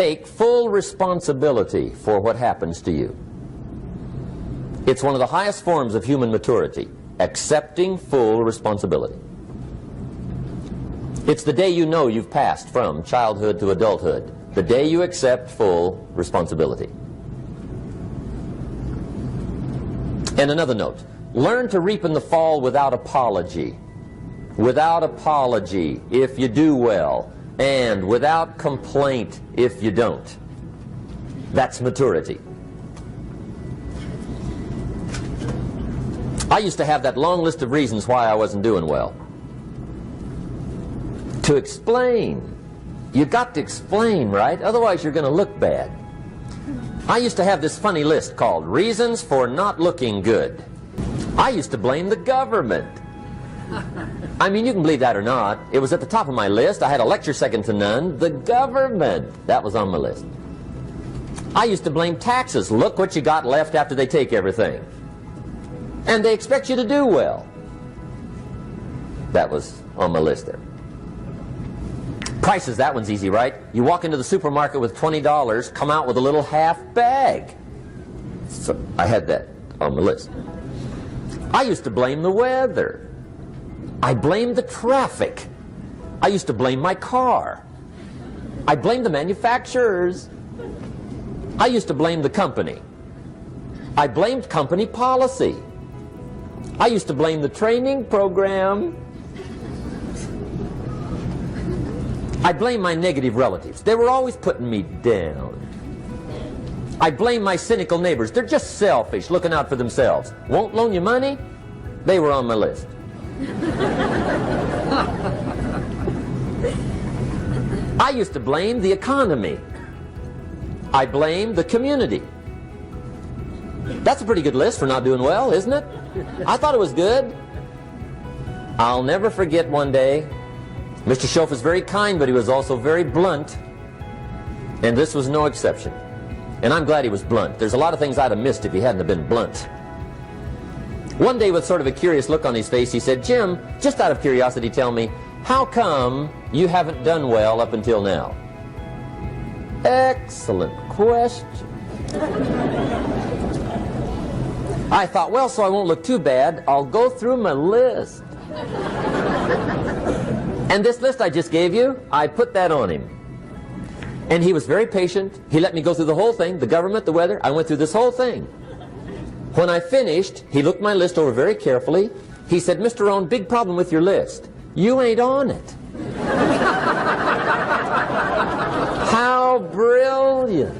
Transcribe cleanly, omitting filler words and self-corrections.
Take full responsibility for what happens to you. It's one of the highest forms of human maturity, accepting full responsibility. It's the day you know you've passed from childhood to adulthood, the day you accept full responsibility. And another note, learn to reap in the fall without apology. Without apology if you do well, and without complaint if you don't. That's maturity. I used to have that long list of reasons why I wasn't doing well. To explain. You got to explain, right? Otherwise you're going to look bad. I used to have this funny list called Reasons for Not Looking Good. I used to blame the government. I mean, you can believe that or not. It was at the top of my list. I had a lecture second to none. The government. That was on my list. I used to blame taxes. Look what you got left after they take everything. And they expect you to do well. That was on my list there. Prices, that one's easy, right? You walk into the supermarket with $20, come out with a little half bag. So I had that on the list. I used to blame the weather. I blamed the traffic. I used to blame my car. I blamed the manufacturers. I used to blame the company. I blamed company policy. I used to blame the training program. I blame my negative relatives. They were always putting me down. I blame my cynical neighbors. They're just selfish, looking out for themselves. Won't loan you money? They were on my list. I used to blame the economy. I blamed the community. That's a pretty good list for not doing well, isn't it? I thought it was good. I'll never forget one day, Mr. Schoaf was very kind, but he was also very blunt. And this was no exception. And I'm glad he was blunt. There's a lot of things I'd have missed if he hadn't have been blunt. One day, with sort of a curious look on his face, he said, "Jim, just out of curiosity, tell me, how come you haven't done well up until now?" Excellent question. I thought, well, so I won't look too bad, I'll go through my list. And this list I just gave you, I put that on him. And he was very patient. He let me go through the whole thing, the government, the weather. I went through this whole thing. When I finished, he looked my list over very carefully. He said, "Mr. Rohn, big problem with your list. You ain't on it." How brilliant.